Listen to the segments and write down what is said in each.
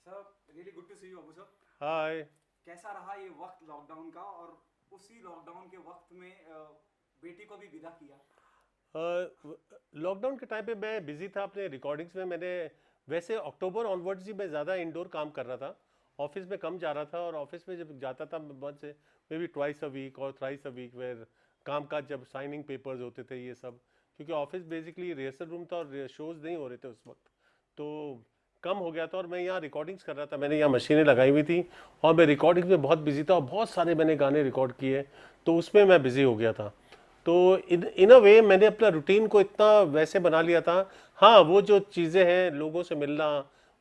Sir really good to see you Abu sir. Hi. कैसा रहा ये वक्त लॉकडाउन का, और उसी लॉकडाउन के वक्त में बेटी को भी विदा किया। लॉकडाउन के टाइम पे मैं बिजी था अपने रिकॉर्डिंग्स में। मैंने वैसे अक्टूबर ऑनवर्ड्स ही मैं ज़्यादा इंडोर काम कर रहा था, ऑफिस में कम जा रहा था। और ऑफिस में जब जाता था मैं बहुत से maybe twice a week और थ्राइस अ वीक, वेर काम काज जब साइनिंग पेपर्स होते थे ये सब, क्योंकि ऑफिस बेसिकली रिहर्सल रूम था और शोज़ नहीं हो रहे थे उस वक्त, तो कम हो गया था। और मैं यहाँ रिकॉर्डिंग्स कर रहा था, मैंने यहाँ मशीनें लगाई हुई थी और मैं रिकॉर्डिंग्स में बहुत बिजी था और बहुत सारे मैंने गाने रिकॉर्ड किए, तो उसमें मैं बिजी हो गया था। तो इन अ वे मैंने अपना रूटीन को इतना वैसे बना लिया था। हाँ, वो जो चीज़ें हैं, लोगों से मिलना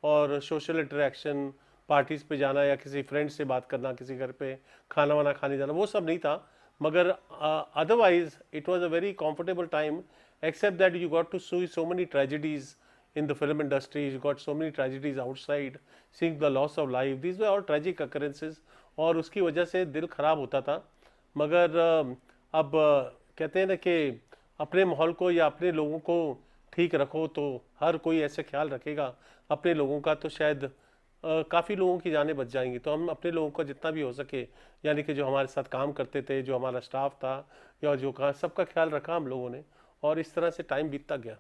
और सोशल इंटरेक्शन, पार्टीज पे जाना या किसी फ्रेंड से बात करना, किसी घर पे खाना वाना खाने जाना, वो सब नहीं था। मगर otherwise it was a very comfortable time, except that you got to see so many tragedies in the film industry. You got so many tragedies outside, seeing the loss of life. These were all tragic occurrences और उसकी वजह से दिल खराब होता था। मगर अब कहते हैं ना कि अपने माहौल को या अपने लोगों को ठीक रखो तो हर कोई ऐसे ख्याल रखेगा अपने लोगों का, तो शायद काफ़ी लोगों की जानें बच जाएंगी। तो हम अपने लोगों का जितना भी हो सके, यानी कि जो हमारे साथ काम करते थे, जो हमारा स्टाफ था या जो कहा, सबका ख्याल रखा हम लोगों ने, और इस तरह से टाइम बीतता गया।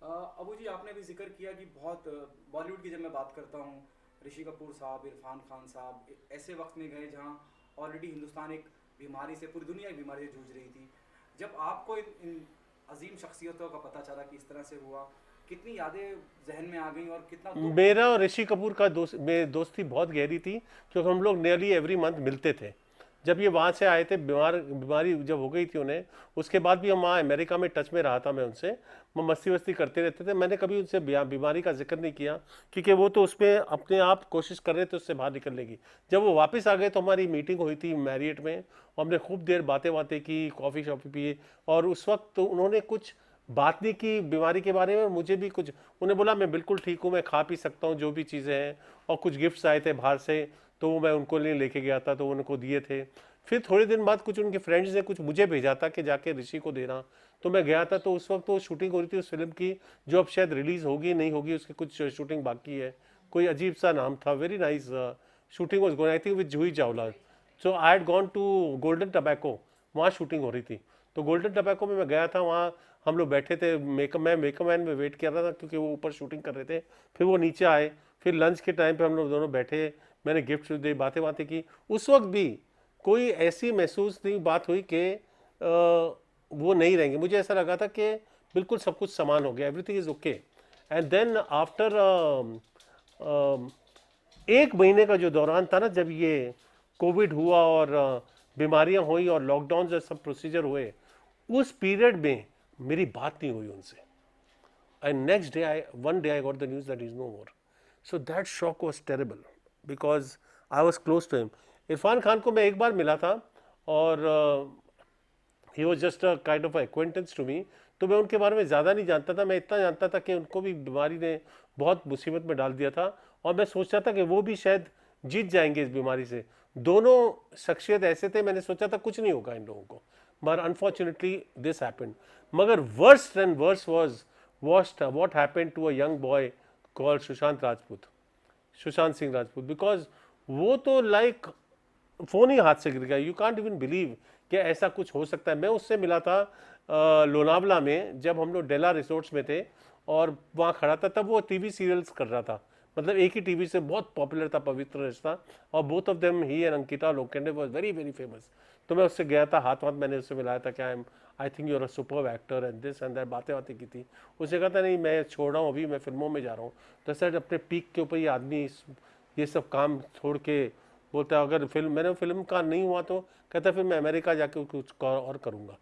अबू जी, आपने भी जिक्र किया कि बहुत बॉलीवुड की जब मैं बात करता हूँ, ऋषि कपूर साहब, इरफान खान साहब ऐसे वक्त में गए जहाँ ऑलरेडी हिंदुस्तान एक बीमारी से, पूरी दुनिया एक बीमारी से जूझ रही थी। जब आपको इन अजीम शख्सियतों का पता चला कि इस तरह से हुआ, कितनी यादें जहन में आ गई और कितना दुख। मेरा और ऋषि कपूर का दोस्ती बहुत गहरी थी, क्योंकि हम लोग नियरली एवरी मंथ मिलते थे। जब ये वहाँ से आए थे, बीमारी जब हो गई थी उन्हें, उसके बाद भी हम वहाँ अमेरिका में टच में रहा था मैं उनसे। मैं मस्ती वस्ती करते रहते थे। मैंने कभी उनसे बीमारी का जिक्र नहीं किया, क्योंकि वो तो उसमें अपने आप कोशिश कर रहे थे उससे बाहर निकलने की। जब वो वापस आ गए तो हमारी मीटिंग हुई थी मैरियट में, और हमने खूब देर बातें बातें की, कॉफ़ी शॉफ़ी पिए। और उस वक्त तो उन्होंने कुछ बात नहीं की बीमारी के बारे में, मुझे भी कुछ, उन्हें बोला मैं बिल्कुल ठीक हूँ, मैं खा पी सकता हूँ जो भी चीज़ें हैं। और कुछ गिफ्ट्स आए थे बाहर से, तो वो मैं उनको लिए लेके गया था, तो उनको दिए थे। फिर थोड़े दिन बाद कुछ उनके फ्रेंड्स ने कुछ मुझे भेजा था कि जाके ऋषि को देना, तो मैं गया था। तो उस वक्त वो शूटिंग हो रही थी उस फिल्म की, जो अब शायद रिलीज़ होगी नहीं होगी, उसकी कुछ शूटिंग बाकी है। कोई अजीब सा नाम था, very nice shooting was going, I think with Juhi Chawla. So I had gone to Golden Tobacco, वहाँ शूटिंग हो रही थी। तो गोल्डन टबैको में मैं गया था, वहाँ हम लोग बैठे थे, मेकअप मैन में वेट कर रहा था, क्योंकि वो ऊपर शूटिंग कर रहे थे। फिर वो नीचे आए, फिर लंच के टाइम पे हम लोग दोनों बैठे, मैंने गिफ्ट दे, बातें बातें की। उस वक्त भी कोई ऐसी महसूस नहीं बात हुई कि वो नहीं रहेंगे। मुझे ऐसा लगा था कि बिल्कुल सब कुछ समान हो गया, everything is okay. And then after एक महीने का जो दौरान था ना, जब ये कोविड हुआ और बीमारियां हुई और लॉकडाउन जब सब प्रोसीजर हुए, उस पीरियड में मेरी बात नहीं हुई उनसे। And next day, one day I got the news that he's no more. So that shock was terrible because I was close to him. Irfan Khan को मैं एक बार मिला था, और he was just a kind of acquaintance to me. तो मैं उनके बारे में ज़्यादा नहीं जानता था। मैं इतना जानता था कि उनको भी बीमारी ने बहुत मुसीबत में डाल दिया था, और मैं सोचता था कि वो भी शायद जीत जाएंगे इस बीमारी से। दोनों शख्सियत ऐसे थे, मैंने सोचा था कुछ नहीं होगा इन लोगों को, मगर अनफॉर्चुनेटली दिस हैपेंड। मगर worst and worst was what happened to a young boy called Sushant Singh Rajput, because वो तो लाइक फ़ोन ही हाथ से गिर गया। यू कांट इवन बिलीव कि ऐसा कुछ हो सकता है। मैं उससे मिला था लोनावला में, जब हम लोग डेला रिसोर्ट्स में थे, और वहाँ खड़ा था। तब वो टीवी सीरियल्स कर रहा था, मतलब एक ही टीवी से बहुत पॉपुलर था, पवित्र रिश्ता। और both of them, he and Ankita Lokhande, was very very famous. तो मैं उससे गया था, हाथ मैंने उससे मिलाया था, क्या I think you are a super actor and this and that, बातें बातें की थी। उसने कहा था नहीं, मैं छोड़ रहा हूँ, अभी मैं फिल्मों में जा रहा हूँ। तो सर अपने पीक के ऊपर ये आदमी ये सब काम छोड़ के बोलता है, अगर फिल्म का नहीं हुआ तो कहता फिर मैं अमेरिका जाके कुछ और करूँगा,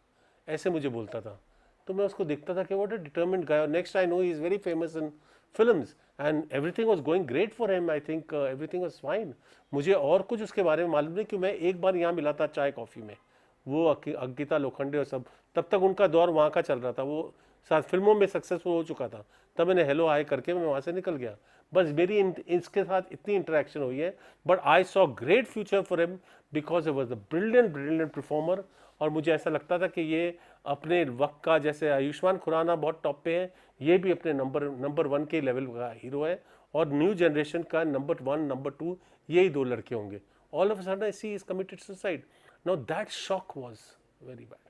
ऐसे मुझे बोलता था। तो मैं उसको देखता था कि व्हाट अ डिटरमिन्ड गाय। और next I know he is very famous in films and everything was going great for him. I think everything was fine. मुझे और कुछ उसके बारे में मालूम नहीं, कि मैं एक बार यहाँ मिला था चाय कॉफ़ी में, वो अंकिता लोखंडे और सब। तब तक उनका दौर वहाँ का चल रहा था, वो साथ फिल्मों में सक्सेसफुल हो चुका था। तब मैंने हेलो हाय करके मैं वहाँ से निकल गया। बस मेरी इसके साथ इतनी इंटरेक्शन हुई है। But I saw great future for him because he was a brilliant brilliant performer. और मुझे ऐसा लगता था कि ये अपने वक्त का, जैसे आयुष्मान खुराना बहुत टॉप पे है, ये भी अपने नंबर 1 के लेवल का हीरो है। और न्यू जनरेशन का नंबर 1 नंबर 2 यही 2 लड़के होंगे. All of a sudden I see is committed suicide. Now that shock was very bad.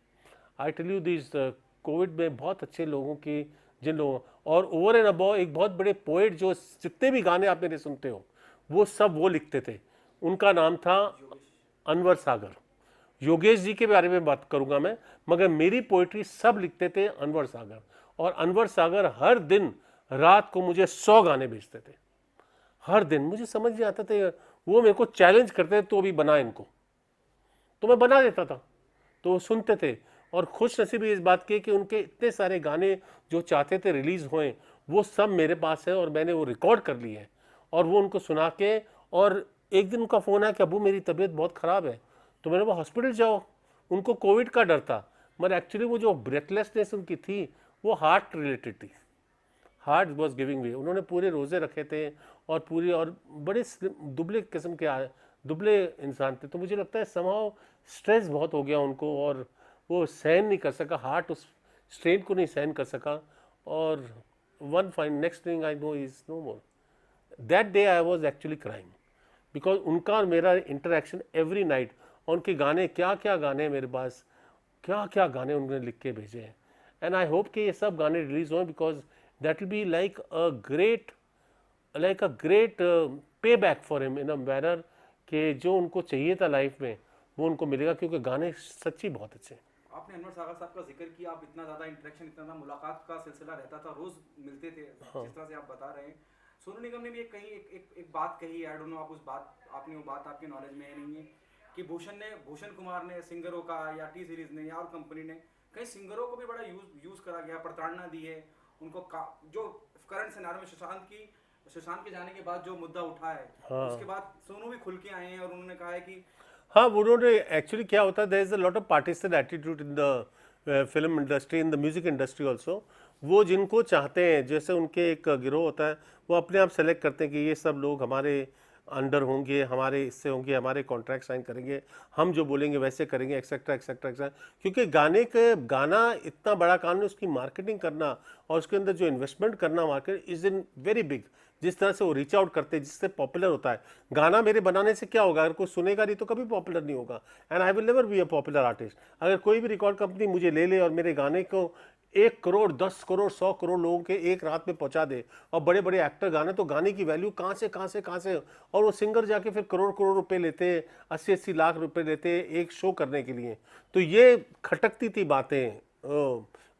I tell you this COVID में बहुत अच्छे लोगों की, जिन लोगों, और ओवर एंड अबव एक बहुत बड़े पोएट जो जितने भी गाने आप मेरे सुनते हो वो सब वो लिखते थे. उनका नाम था अनवर सागर. योगेश जी के बारे में बात करूंगा मैं, मगर मेरी पोइट्री सब लिखते थे अनवर सागर. और अनवर सागर हर दिन रात को मुझे 100 गाने भेजते थे. हर दिन मुझे समझ नहीं आता था, वो मेरे को चैलेंज करते थे तो भी बना इनको, तो मैं बना देता था. तो वो सुनते थे और खुश नसीबी इस बात की कि उनके इतने सारे गाने जो चाहते थे रिलीज होएं वो सब मेरे पास है और मैंने वो रिकॉर्ड कर लिए हैं. और वो उनको सुना के, और एक दिन उनका फ़ोन आया कि अबू मेरी तबीयत बहुत ख़राब है. तो मैंने वो हॉस्पिटल जाओ. उनको कोविड का डर था, मगर एक्चुअली वो जो ब्रेथलेसनेस उनकी थी वो हार्ट रिलेटेड थी. हार्ट वॉज गिविंग वे. उन्होंने पूरे रोज़े रखे थे और पूरी, और बड़े दुबले किस्म के दुबले इंसान थे. तो मुझे लगता है समहाउ स्ट्रेस बहुत हो गया उनको और वो सहन नहीं कर सका, हार्ट उस स्ट्रेन को नहीं सहन कर सका. और one fine next thing I know is no more. That day I was actually crying because उनका और मेरा इंटरेक्शन एवरी नाइट. उनके गाने, क्या क्या गाने मेरे पास, क्या क्या गाने उन्होंने लिख के भेजे हैं. एंड आई होप कि ये सब गाने रिलीज हों because that will be like a great pay back for him in a manner कि जो उनको चाहिए था लाइफ में वो उनको मिलेगा, क्योंकि गाने सच्ची बहुत अच्छे हैं. आपने अनवर सागर साहब का जिक्र किया, आप इतना ज़्यादा इंटरेक्शन, इतना ज़्यादा मुलाकात का सिलसिला रहता था, रोज़ मिलते थे, जिस तरह से आप बता रहे हैं. सोनू निगम ने भी एक कहीं एक बात कही, आई डोंट नो आप उस बात, आपने वो बात आपके नॉलेज में है नहीं है, कि भूषण कुमार ने सिंगरों का, या टी सीरीज ने, या और कंपनी ने कहीं सिंगरों को भी बड़ा यूज करा गया, प्रताड़ना दी है उनको. जो करंट सिनारियो में सुशांत के जाने के बाद जो मुद्दा उठा है, उसके बाद सोनू भी खुल के आए हैं और उन्होंने कहा है कि हाँ, उन्होंने एक्चुअली क्या होता है, there is a lot of partisan attitude in the film industry, in the music industry also. वो जिनको चाहते हैं, जैसे उनके एक गिरोह होता है, वो अपने आप सेलेक्ट करते हैं कि ये सब लोग हमारे अंडर होंगे, हमारे इससे होंगे, हमारे कॉन्ट्रैक्ट साइन करेंगे, हम जो बोलेंगे वैसे करेंगे, एक्सेट्रा एक्सेट्रा एक्सेट्रा. क्योंकि गाना इतना बड़ा काम है, उसकी मार्केटिंग करना और उसके अंदर जो इन्वेस्टमेंट करना market is in very big. जिस तरह से वो रीच आउट करते हैं, जिससे पॉपुलर होता है. गाना मेरे बनाने से क्या होगा, अगर कोई सुनेगा नहीं तो कभी पॉपुलर नहीं होगा. And I will never be a popular artist. अगर कोई भी रिकॉर्ड कंपनी मुझे ले ले और मेरे गाने को 1 करोड़ 10 करोड़ 100 करोड़ लोगों के एक रात में पहुंचा दे, और बड़े बड़े एक्टर गाने, तो गाने की वैल्यू कहाँ से, और वो सिंगर जाके फिर करोड़ करोड़ रुपए लेते, 80-80 लाख रुपए लेते एक शो करने के लिए. तो ये खटकती थी बातें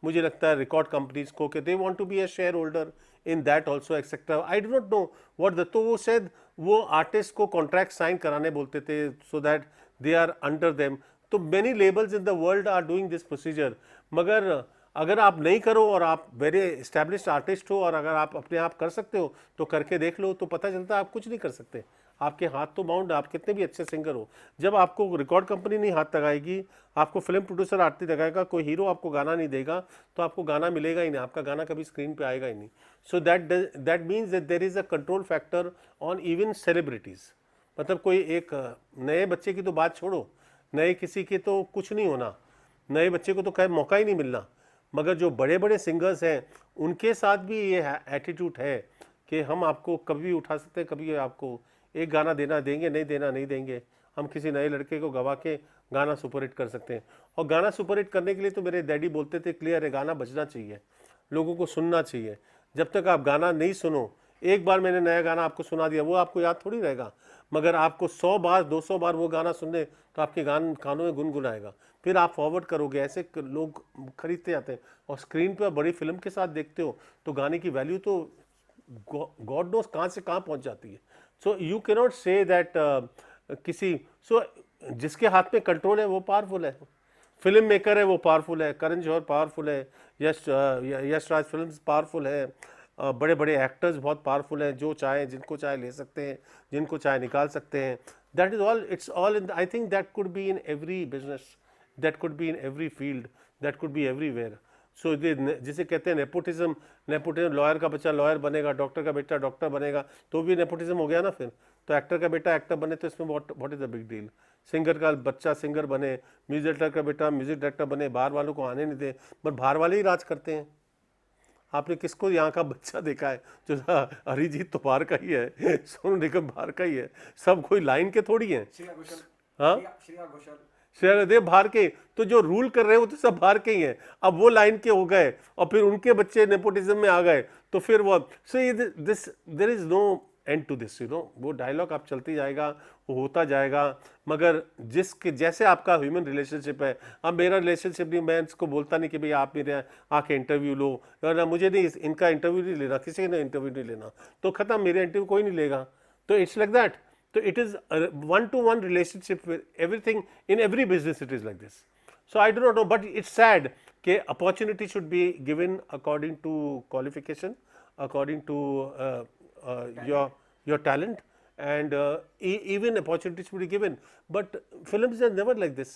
मुझे लगता है रिकॉर्ड कंपनीज को, कि they want to be a shareholder in that also etcetera. I do not know what the. तो वो शायद वो आर्टिस्ट को कॉन्ट्रैक्ट साइन कराने बोलते थे, so that they are under them. तो many labels in the world are doing this procedure. मगर अगर आप नहीं करो और आप वेरी एस्टैब्लिश्ड आर्टिस्ट हो और अगर आप अपने आप कर सकते हो तो करके देख लो, तो पता चलता है आप कुछ नहीं कर सकते. आपके हाथ तो बाउंड, आप कितने भी अच्छे सिंगर हो. जब आपको रिकॉर्ड कंपनी नहीं हाथ लगाएगी, आपको फिल्म प्रोड्यूसर हाथ नहीं लगाएगा, कोई हीरो आपको गाना नहीं देगा, तो आपको गाना मिलेगा ही नहीं, आपका गाना कभी स्क्रीन पे आएगा ही नहीं. So that means that there is a control factor on even celebrities. मतलब कोई एक नए बच्चे की तो बात छोड़ो, नए किसी के तो कुछ नहीं होना, नए बच्चे को तो खैर मौका ही नहीं मिलना, मगर जो बड़े बड़े सिंगर्स हैं उनके साथ भी ये एटीट्यूड है कि हम आपको कभी उठा सकते हैं, कभी आपको एक गाना देना देंगे, नहीं देना नहीं देंगे. हम किसी नए लड़के को गवा के गाना सुपरहिट कर सकते हैं. और गाना सुपरहिट करने के लिए तो मेरे डैडी बोलते थे क्लियर है, गाना बजना चाहिए, लोगों को सुनना चाहिए. जब तक आप गाना नहीं सुनो, एक बार मैंने नया गाना आपको सुना दिया, वो आपको याद थोड़ी रहेगा, मगर आपको 100 बार 200 बार वो गाना सुनने तो आपके कानों में गुनगुनाएगा, फिर आप फॉरवर्ड करोगे. ऐसे लोग खरीदते जाते हैं. और स्क्रीन पर बड़ी फिल्म के साथ देखते हो तो गाने की वैल्यू तो गॉड नोस कहाँ से कहाँ पहुँच जाती है. So you can not say that जिसके हाथ में कंट्रोल है वो पावरफुल है. फिल्म मेकर है वो पावरफुल है, करण जौहर पावरफुल है, यश राज फिल्म्स पावरफुल है, बड़े बड़े एक्टर्स बहुत पावरफुल हैं, जो चाहे जिनको चाहे ले सकते हैं, जिनको चाहे निकाल सकते हैं. That is all, it's all in. I think that could be in every business, that could be in every field, that could be everywhere. So जिसे कहते हैं नेपोटिज्म, लॉयर का बच्चा लॉयर बनेगा, डॉक्टर का बेटा डॉक्टर बनेगा, तो भी नेपोटिज्म हो गया ना. फिर तो एक्टर का बेटा एक्टर बने तो इसमें what is the big deal. Singer का बच्चा सिंगर बने, म्यूजिक डायरेक्टर का बेटा म्यूजिक डायरेक्टर बने, बाहर वालों को आने नहीं दे, बट बाहर वाले ही राज करते हैं. आपने किसको यहाँ का बच्चा देखा है जो अरिजीत तो बाहर का ही है, सोनू निगम बाहर का ही है, सब कोई लाइन के थोड़ी हैं। श्रेया घोषाल, हाँ, श्रेया घोषाल, श्रेया बाहर के, तो जो रूल कर रहे हैं वो तो सब बाहर के ही हैं। अब वो लाइन के हो गए और फिर उनके बच्चे नेपोटिज्म में आ गए, तो फिर वो सो ये this there is no end to this, you know. वो डायलॉग आप चलती जाएगा, वो होता जाएगा, मगर जिसके जैसे आपका ह्यूमन रिलेशनशिप है, अब मेरा रिलेशनशिप नहीं, मैं इसको बोलता नहीं कि भाई आप मेरे आके इंटरव्यू लो, ना मुझे नहीं इनका इंटरव्यू नहीं लेना, किसी का इंटरव्यू नहीं लेना, तो खत्म, मेरे इंटरव्यू कोई नहीं लेगा। तो it's like that. So it is a one-to-one relationship with everything. In every business it is like this. So I do not know, but it's sad that opportunity should be given according to qualification, according to your talent, and even opportunities should be given. But films are never like this.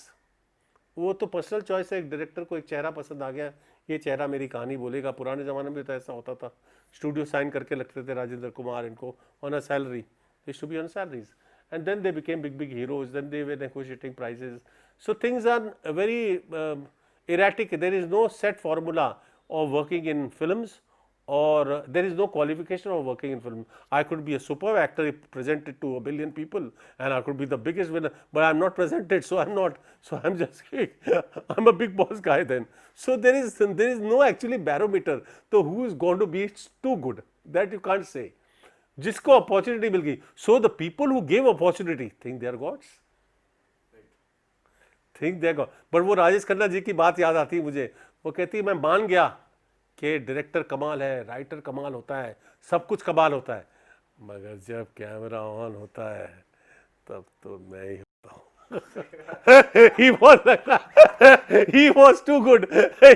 वो तो personal choice है, एक director को एक चेहरा पसंद आ गया, ये चेहरा मेरी कहानी बोलेगा। पुराने ज़माने में तो ऐसा होता था, स्टूडियो साइन करके लगते थे राजेंद्र कुमार इनको on a salary, they should be on salaries, and then they became big heroes, then they were negotiating prices. So things are very erratic. There is no set formula of working in films, or there is no qualification of working in film. I could be a superb actor if presented to 1 billion people, and I could be the biggest winner, but I'm not presented, so I'm not, so I'm just I'm a big boss guy then. So there is no actually barometer, so who is going to be too good, that you can't say. जिसको opportunity मिल गई, so the people who give opportunity think they are gods, think they are god. But वो राजेश खन्ना जी की बात याद आती है मुझे, वो कहती है मैं मान गया कि डायरेक्टर कमाल है, राइटर कमाल होता है, सब कुछ कमाल होता है, मगर जब कैमरा ऑन होता है तब तो मैं ही होता हूँ। he was too good,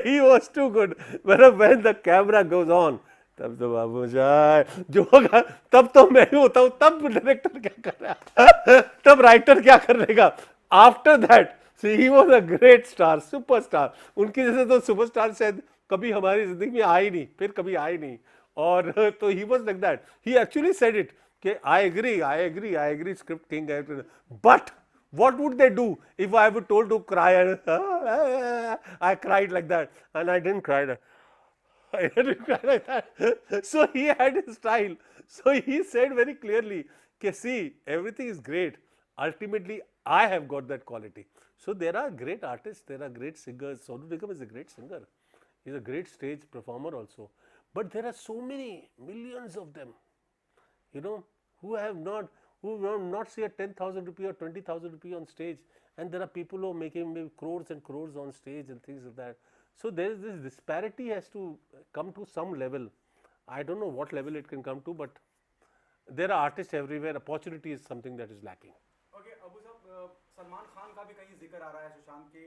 he was too good, when the camera goes on, तब तो बाबू जाए जो होगा, तब तो मैं ही होता हूँ, तब डायरेक्टर क्या कर रहा है, तब राइटर क्या कर लेगा। After that he was a great star, superstar. उनकी जैसे तो सुपरस्टार शायद कभी हमारी जिंदगी में आई नहीं, फिर कभी आई नहीं। और तो he was like that, he actually said it कि I agree script king, but what would they do if I were told to cry? I cried like that, and I didn't cry that. I didn't cry like that. So he had his style. So he said very clearly, see, everything is great. Ultimately, I have got that quality. So there are great artists, there are great singers. Sonu Nigam is a great singer. He's a great stage performer also. But there are so many, millions of them, you know, who have not see a 10,000 rupee or 20,000 rupee on stage, and there are people who are making maybe crores and crores on stage and things like that. So there is this disparity has to come to some level. I don't know what level it can come to, but there are artists everywhere. Opportunity is something that is lacking. Okay, Abu साहब, सलमान खान का भी कहीं जिक्र आ रहा है, सुशांत के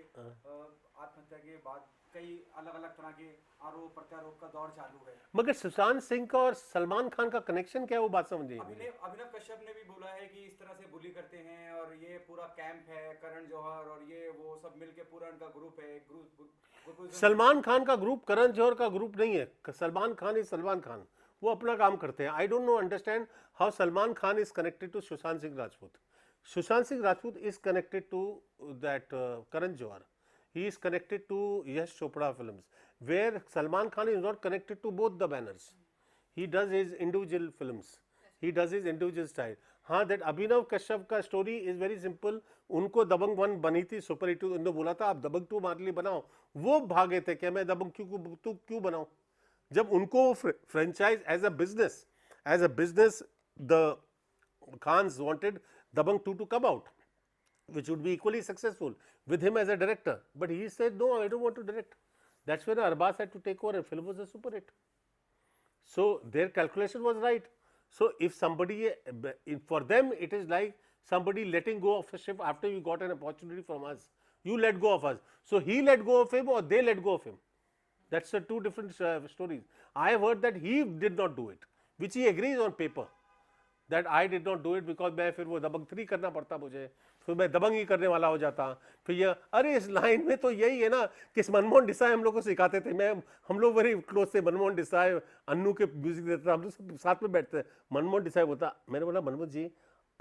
आत्महत्या के बाद कई अलग अलग तरह के आरोप प्रत्यारोप का दौर चालू है। मगर सुशांत सिंह का और सलमान खान का कनेक्शन क्या है, वो बात समझिए। अभिनव कश्यप ने भी बोला है कि इस तरह से बुली करते हैं और ये पूरा कैंप है, करण जौहर और ये वो सब मिलके पूरा उनका ग्रुप है। सलमान खान का ग्रुप करण जौहर का ग्रुप नहीं है। सलमान खान इज सलमान खान, वो अपना काम करते हैं। I don't know understand how Salman Khan is connected to Sushant Singh Rajput. Sushant Singh Rajput is connected to that Karan Johar. He is connected to Yash Chopra films, where Salman Khan is not connected to both the banners. He does his individual films. He does his individual style. हाँ, that Abhinav Kashyap का story is very simple. उनको दबंग 1 बनी थी, super hit, उन्होंने बोला था आप दबंग 2 हमारे लिए बनाओ, वो भागे थे कि मैं दबंग क्यों बनाऊं। जब उनको franchise as a business the Khans wanted Dabangg 2 to come out, which would be equally successful with him as a director. But he said, no, I don't want to direct. That's when Arbaz had to take over and film was a super hit. So their calculation was right. So if somebody, for them it is like somebody letting go of a ship after you got an opportunity from us. You let go of us. So he let go of him or they let go of him. That's the two different stories. I have heard that he did not do it, which he agrees on paper. That I did not do it because मैं फिर वो दबंग 3 करना पड़ता मुझे, फिर मैं दबंग ही करने वाला हो जाता। फिर ये अरे इस लाइन में तो यही है ना कि मनमोहन देसाई हम लोग को सिखाते थे, हम लोग वेरी क्लोज थे, मनमोहन देसाई अन्नू के म्यूजिक देता था, हम लोग सब साथ में बैठते थे। मनमोहन देसाई बोलता, मैंने बोला मनमोहन जी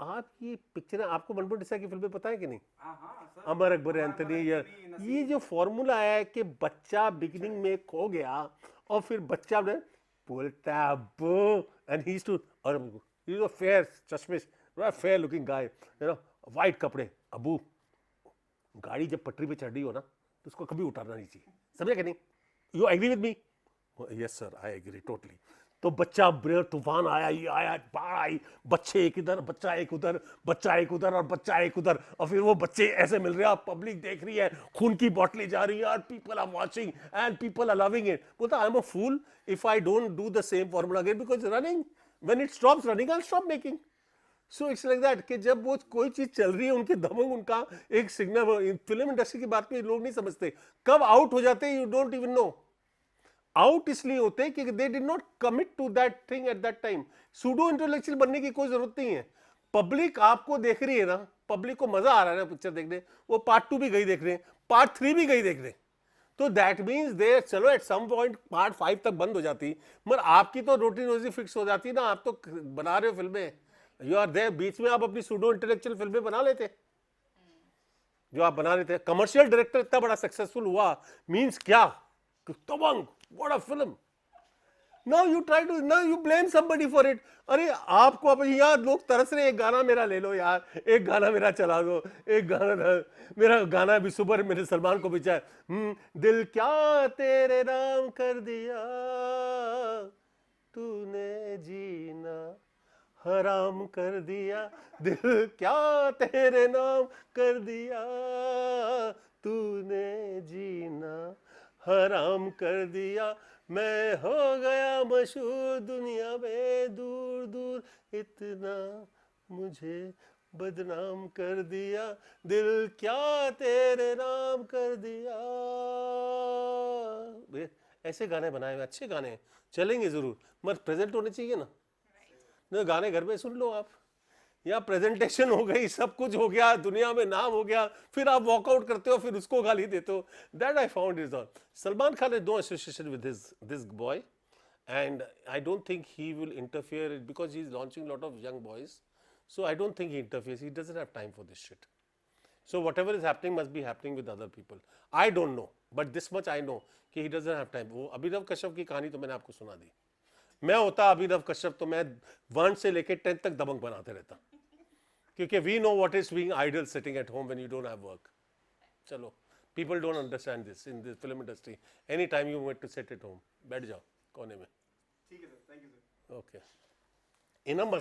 आप ये पिक्चर, आपको मनमोहन देसाई की फिल्में पता है कि नहीं? हाँ हाँ सर, अमर अकबर अमर एंथनी, अकबर एंथनी, ये नसीब। जो फॉर्मूला है कि बच्चा बिगिनिंग में खो गया और फिर बच्चा ने बोलता अब्बू एंड ही टू, और ही इज अ फेयर चश्मिश, fair looking guy, you know, white कपड़े, अब्बू गाड़ी जब पटरी पे चढ़ रही हो ना तो उसको कभी उतारना नहीं चाहिए, समझे कि नहीं? You agree with me? Yes sir, I agree totally. तो बच्चा ब्रेयर तूफान आया, ये आया, बाढ़ आई, बच्चे एक इधर, बच्चा एक उधर, बच्चा एक उधर और बच्चा एक उधर, और फिर वो बच्चे ऐसे मिल रहे हैं, पब्लिक देख रही है, खून की बोतलें जा रही है, और people are watching and people are loving it. बोलता I am a fool if I don't do the same formula again, because running when it stops running I stop making. So it's like that कि जब वो कोई चीज चल रही है, उनके दमक, उनका एक सिग्नल, फिल्म इंडस्ट्री की बात में लोग नहीं समझते, कब आउट हो जाते हैं you don't even know. Out इसलिए होते हैं कि they did not commit to that thing at that time. Pseudo intellectual बनने की कोई जरूरत नहीं है। पब्लिक आपको देख रही है ना, पब्लिक को मजा आ रहा है ना पिक्चर देखने, वो पार्ट 2 भी गई देखने, पार्ट 3 भी गई देखने, तो दैट मीन्स दे, चलो एट सम पॉइंट पार्ट 5 तक बंद हो जाती, मगर आपकी तो रोटी रोजी फिक्स हो जाती ना, आप तो बना रहे हो फिल्में, यू आर देयर, बीच में आप अपनी सूडो इंटेलेक्चुअल फिल्में बना लेते, जो आप बना लेते। कमर्शियल डायरेक्टर इतना बड़ा सक्सेसफुल हुआ मीन्स क्या, Dabangg, what a film. Now you try to, now you blame somebody for it. अरे आपको अब यहाँ लोग तरस रहे, एक गाना मेरा ले लो यार, एक गाना मेरा चला दो, एक गाना, मेरा गाना भी सुपर, मेरे सलमान को बिचा है, दिल क्या तेरे नाम कर दिया तूने जीना हराम कर दिया, दिल क्या तेरे नाम कर दिया तूने जीना हराम कर दिया, मैं हो गया मशहूर दुनिया में, दूर दूर इतना मुझे बदनाम कर दिया, दिल क्या तेरे नाम कर दिया। ऐसे गाने बनाए हुए अच्छे गाने चलेंगे जरूर, मगर प्रेजेंट होने चाहिए ना, गाने घर में सुन लो आप, या प्रेजेंटेशन हो गई, सब कुछ हो गया, दुनिया में नाम हो गया, फिर आप वॉकआउट करते हो, फिर उसको गाली देते हो, that I found is all. Salman Khan has no association with this boy, and I don't think he will interfere because he is launching a lot of young boys, so I don't think he interferes, he doesn't have time for this shit. So whatever is happening must be happening with other people. I don't know, but this much I know कि he doesn't have time. वो अभिनव कश्यप की कहानी तो मैंने आपको सुना दी, मैं होता अभिनव कश्यप तो मैं 1 से लेके 10 तक दबंग बनाते रहता, क्योंकि we know what is being idle sitting at home when you don't have work. चलो, people don't understand this in this film industry, any time you want to sit at home, बैठ जाओ कोने में, ठीक है sir, thank you sir. Okay, इन number